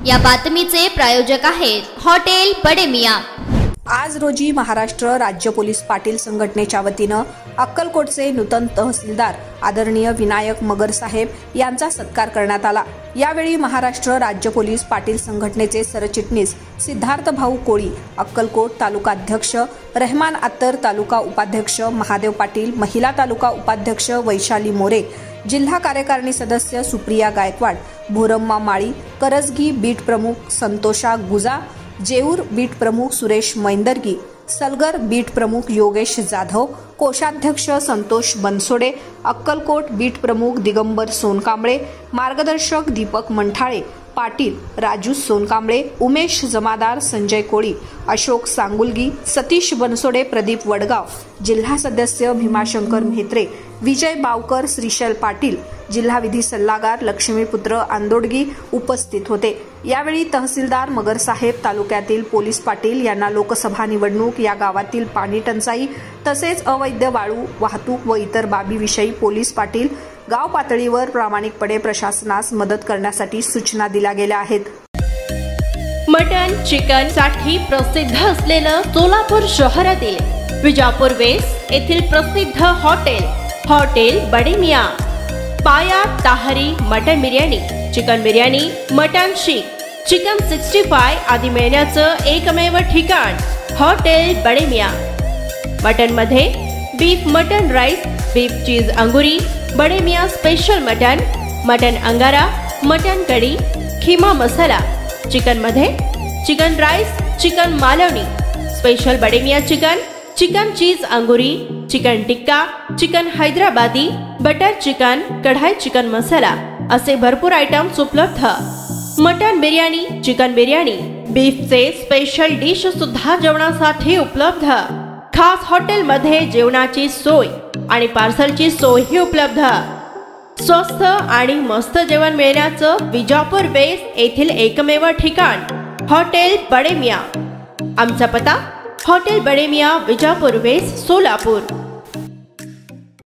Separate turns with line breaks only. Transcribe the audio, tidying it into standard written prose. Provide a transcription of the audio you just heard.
या बातमीचे प्रायोजक आहेत हॉटेल बडे मियां।
आज रोजी महाराष्ट्र राज्य पोलीस पाटील संघटनेच्या वतीनं अक्कलकोटचे नूतन तहसीलदार आदरणीय विनायक मगर साहेब यांचा सत्कार करण्यात आला। यावेळी महाराष्ट्र राज्य पोलीस पाटील संघटनेचे सरचिटणीस सिद्धार्थ भाऊ कोळी, अक्कलकोट तालुका अध्यक्ष रहमान अत्तर, तालुका उपाध्यक्ष महादेव पाटील, महिला तालुका उपाध्यक्ष वैशाली मोरे, जिल्हा कार्यकारिणी सदस्य सुप्रिया गायकवाड, भोरम्मा माळी, करजगी बीट प्रमुख संतोषा गुजा, जेऊर बीट प्रमुख सुरेश मैंदरगी, सलगर बीट प्रमुख योगेश जाधव, कोषाध्यक्ष संतोष बनसोडे, अक्कलकोट बीट प्रमुख दिगंबर सोनकांबळे, मार्गदर्शक दीपक मंठाळे, पाटील राजू सोनकांबळे, उमेश जमादार, संजय कोळी, अशोक सांगुलगी, सतीश बनसोडे, प्रदीप वडगाव, जिल्हा सदस्य भीमाशंकर म्हेत्रे, विजय बावकर, श्रीशैल पाटील, जिल्हा विधी सल्लागार लक्ष्मीपुत्र आंदोडगी उपस्थित होते। यावेळी तहसीलदार मगर साहेब तालुक्यातील पोलीस पाटील यांना लोकसभा निवडणूक, या गावातील पाणी टंचाई तसेच अवैध वाळू वाहतूक व इतर बाबीविषयी पोलीस पाटील गाव पातळीवर प्रामाणिकपणे प्रशासनास मदत करण्यासाठी सूचना दिल्या गेल्या आहेत।
मटन चिकन साठी प्रसिद्ध असलेलं सोलापूर शहरातील विजापूर वेस्ट येथील प्रसिद्ध हॉटेल बडे मियां, पाया ताहरी mutton biryani, chicken biryani, mutton शीख, चिकन 65 आदी मिळण्याचं एकमेव ठिकाण हॉटेल बडे मियां। मटन मध्ये beef mutton rice, beef cheese अंगुरी, Bade Miyan special mutton, mutton अंगारा, मटन कढी, खीमा मसाला, चिकन मध्ये chicken rice, chicken Malvani, special Bade Miyan chicken, chicken cheese अंगुरी, chicken tikka, chicken Hyderabadi, butter chicken, kadai chicken masala असे भरपूर आयटम्स उपलब्ध। मटन बिर्याणी, चिकन बिर्याणी, बीफचे स्पेशल डिश सुद्धा जेवणासाठी उपलब्ध। खास हॉटेलमध्ये जेवणाची सोय आणि पार्सलची सोयही उपलब्ध। स्वस्त आणि मस्त जेवण मिळण्याचं विजापूर वेस्ट येथील एकमेव ठिकाण हॉटेल बडे मियां। आमचा पत्ता हॉटेल बडे मियां, विजापूर वेस्ट, सोलापूर।